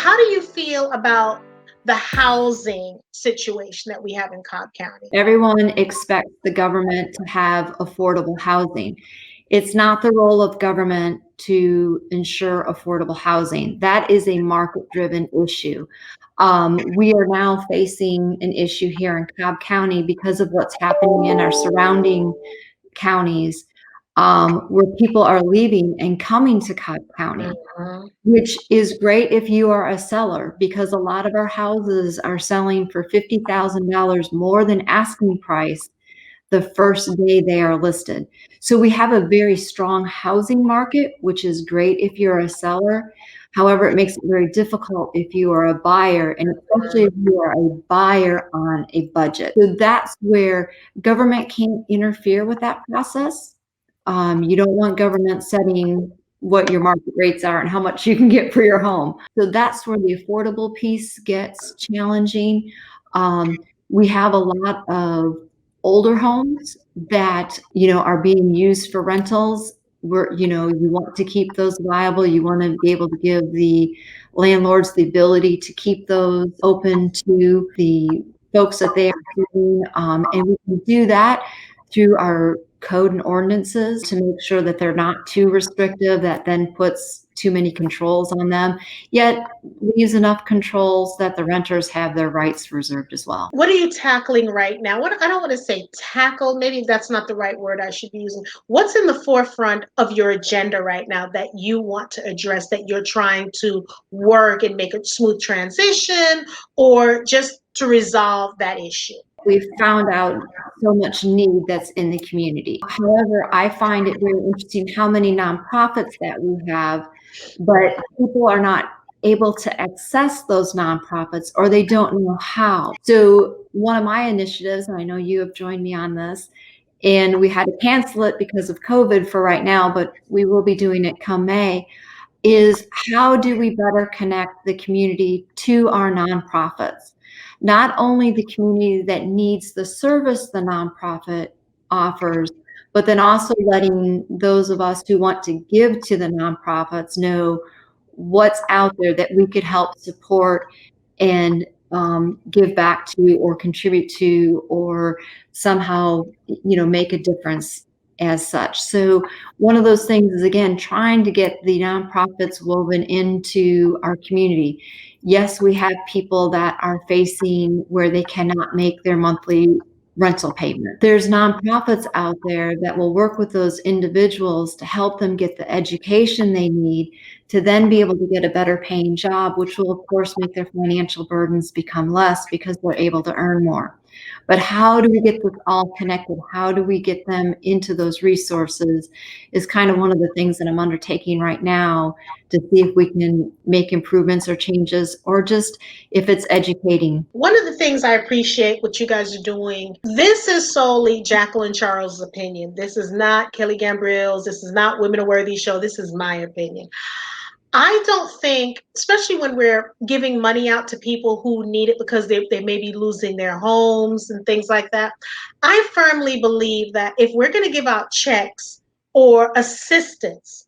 How do you feel about the housing situation that we have in Cobb County? Everyone expects the government to have affordable housing. It's not the role of government to ensure affordable housing. That is a market-driven issue. We are now facing an issue here in Cobb County because of what's happening in our surrounding counties, where people are leaving and coming to Cobb County, Mhm. which is great if you are a seller, because a lot of our houses are selling for $50,000 more than asking price the first day they are listed. So we have a very strong housing market, which is great if you're a seller. However, it makes it very difficult if you are a buyer, and especially if you are a buyer on a budget. So that's where government can't interfere with that process. You don't want government setting what your market rates are and how much you can get for your home. So that's where the affordable piece gets challenging. We have a lot of older homes that, are being used for rentals. You want to keep those viable. You want to be able to give the landlords the ability to keep those open to the folks that they are treating. And we can do that through our code and ordinances to make sure that they're not too restrictive, that then puts too many controls on them, yet leaves enough controls that the renters have their rights reserved as well. What are you tackling right now? What, I don't want to say tackle, maybe that's not the right word I should be using. What's in the forefront of your agenda right now that you want to address, that you're trying to work and make a smooth transition, or just to resolve that issue? We've found out so much need that's in the community. However, I find it very interesting how many nonprofits that we have, but people are not able to access those nonprofits, or they don't know how. So one of my initiatives, and I know you have joined me on this, and we had to cancel it because of COVID for right now, but we will be doing it come May, is how do we better connect the community to our nonprofits? Not only the community that needs the service the nonprofit offers, but then also letting those of us who want to give to the nonprofits know what's out there that we could help support and give back to or contribute to, or somehow, make a difference as such. So one of those things is, again, trying to get the nonprofits woven into our community. Yes, we have people that are facing where they cannot make their monthly rental payment. There's nonprofits out there that will work with those individuals to help them get the education they need to then be able to get a better paying job, which will of course make their financial burdens become less because they're able to earn more. But how do we get this all connected? How do we get them into those resources is kind of one of the things that I'm undertaking right now, to see if we can make improvements or changes, or just if it's educating. One of the things I appreciate what you guys are doing, this is solely Jacqueline Charles' opinion. This is not Keli Gambrill's. This is not Women Are Worthy show. This is my opinion. I don't think, especially when we're giving money out to people who need it because they may be losing their homes and things like that, I firmly believe that if we're going to give out checks or assistance,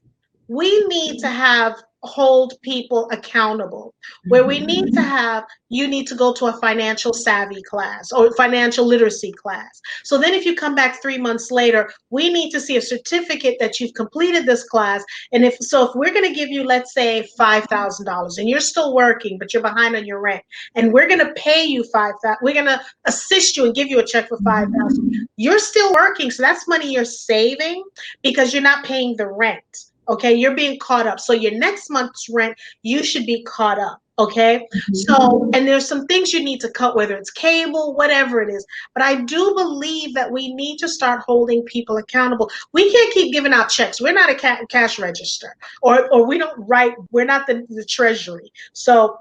we need to have hold people accountable, where we need to have, you need to go to a financial savvy class or financial literacy class. So then if you come back 3 months later, we need to see a certificate that you've completed this class. And if we're going to give you, let's say, $5,000, and you're still working but you're behind on your rent, and we're going to pay you 5,000, we're going to assist you and give you a check for 5,000, you're still working, so that's money you're saving because you're not paying the rent. Okay, you're being caught up. So your next month's rent, you should be caught up. Okay, so, and there's some things you need to cut, whether it's cable, whatever it is. But I do believe that we need to start holding people accountable. We can't keep giving out checks. We're not a cash register, or we don't write. We're not the treasury. So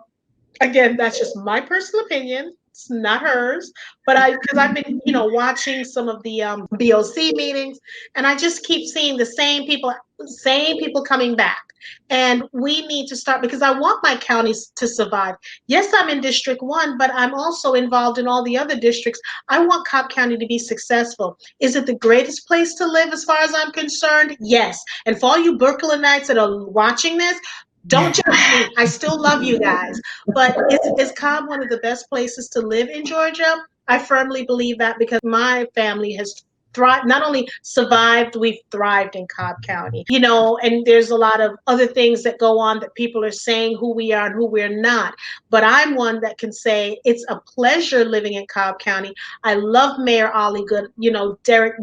again, that's just my personal opinion. It's not hers, but because I've been, watching some of the BOC meetings, and I just keep seeing the same people coming back. And we need to start, because I want my counties to survive. Yes, I'm in District 1, but I'm also involved in all the other districts. I want Cobb County to be successful. Is it the greatest place to live as far as I'm concerned? Yes. And for all you Brooklynites that are watching this, Don't judge me. I still love you guys. But is Cobb one of the best places to live in Georgia? I firmly believe that because my family has thrived, not only survived, we've thrived in Cobb County. And there's a lot of other things that go on that people are saying who we are and who we're not. But I'm one that can say it's a pleasure living in Cobb County. I love Mayor Ollie Good, Derek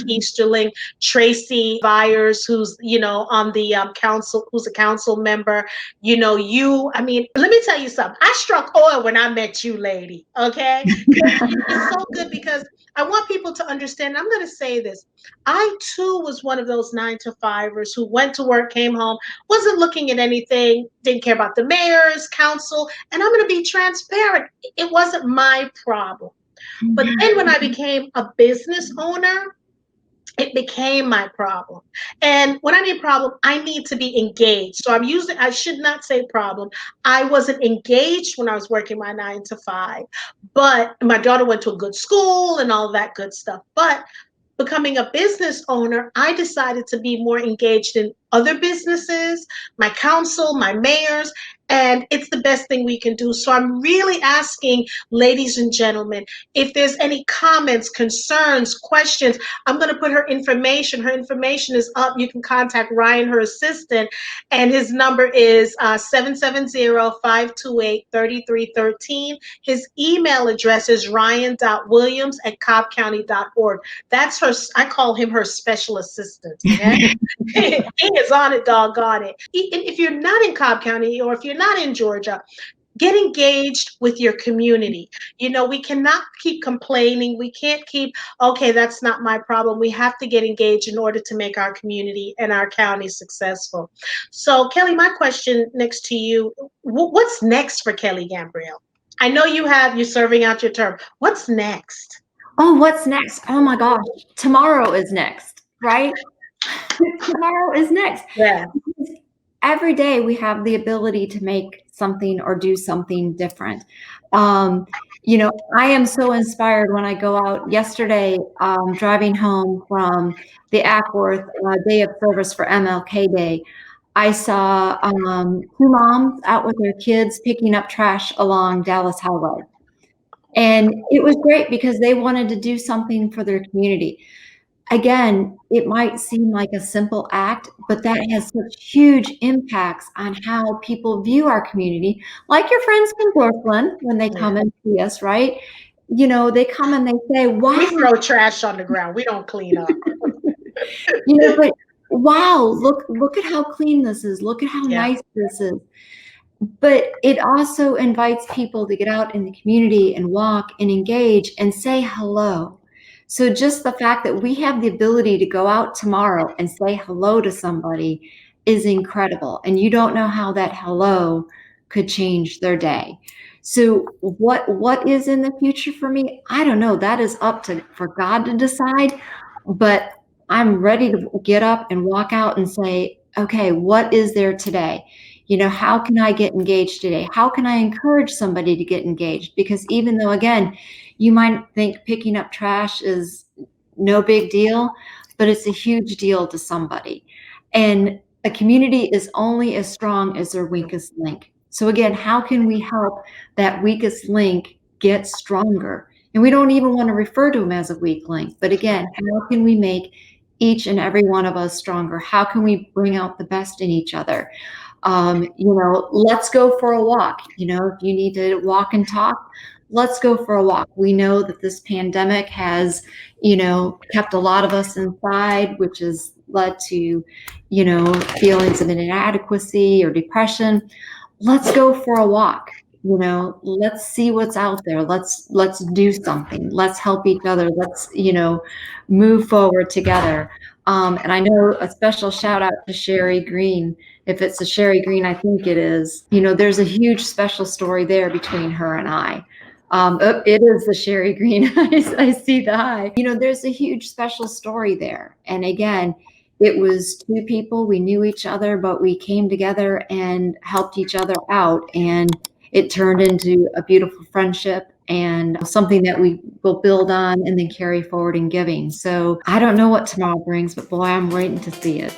Easterling, Tracy Byers, who's on the council, who's a council member. I mean, let me tell you something. I struck oil when I met you, lady. Okay, it's so good because I want people to understand. I'm going to say this. I too was one of those 9 to 5ers who went to work, came home, wasn't looking at anything, didn't care about the mayor's council, and I'm going to be transparent. It wasn't my problem. But then when I became a business owner, it became my problem. And when I mean problem, I need to be engaged. So I should not say problem. I wasn't engaged when I was working my 9 to 5, but my daughter went to a good school and all that good stuff. But becoming a business owner, I decided to be more engaged in other businesses, my council, my mayors, and it's the best thing we can do. So I'm really asking, ladies and gentlemen, if there's any comments, concerns, questions, I'm going to put her information. Her information is up. You can contact Ryan, her assistant, and his number is 770-528-3313. His email address is ryan.williams@cobbcounty.org. That's her. I call him her special assistant. Okay? He is on it, doggone it. If you're not in Cobb County or if you're not in Georgia, get engaged with your community. We cannot keep complaining. We can't keep, okay, that's not my problem. We have to get engaged in order to make our community and our county successful. So, Keli, my question next to you, what's next for Keli Gambrill? I know you're serving out your term. What's next? Oh, what's next? Oh my gosh. Tomorrow is next, right? Tomorrow is next. Yeah. Every day we have the ability to make something or do something different. I am so inspired when I go out. Yesterday, driving home from the Ackworth Day of Service for MLK Day, I saw 2 moms out with their kids picking up trash along Dallas Highway. And it was great because they wanted to do something for their community. Again, it might seem like a simple act, but that has such huge impacts on how people view our community. Like your friends from Brooklyn, when they come and see us, right? They come and they say, wow. We throw trash on the ground. We don't clean up. But wow, look at how clean this is. Look at how nice this is. But it also invites people to get out in the community and walk and engage and say hello. So just the fact that we have the ability to go out tomorrow and say hello to somebody is incredible. And you don't know how that hello could change their day. So what is in the future for me? I don't know. That is up for God to decide. But I'm ready to get up and walk out and say, okay, what is there today? How can I get engaged today? How can I encourage somebody to get engaged? Because even though, again, you might think picking up trash is no big deal, but it's a huge deal to somebody. And a community is only as strong as their weakest link. So again, how can we help that weakest link get stronger? And we don't even want to refer to them as a weak link. But again, how can we make each and every one of us stronger? How can we bring out the best in each other? Let's go for a walk. If you need to walk and talk, let's go for a walk. We know that this pandemic has, kept a lot of us inside, which has led to, feelings of inadequacy or depression. Let's go for a walk. Let's see what's out there. Let's do something. Let's help each other. Let's, move forward together. And I know a special shout out to Sherry Green. If it's a Sherry Green, I think it is. There's a huge special story there between her and I. It is the Sherry Green. I see the hi. There's a huge special story there. And again, it was 2 people. We knew each other, but we came together and helped each other out. And it turned into a beautiful friendship and something that we will build on and then carry forward in giving. So I don't know what tomorrow brings, but boy, I'm waiting to see it.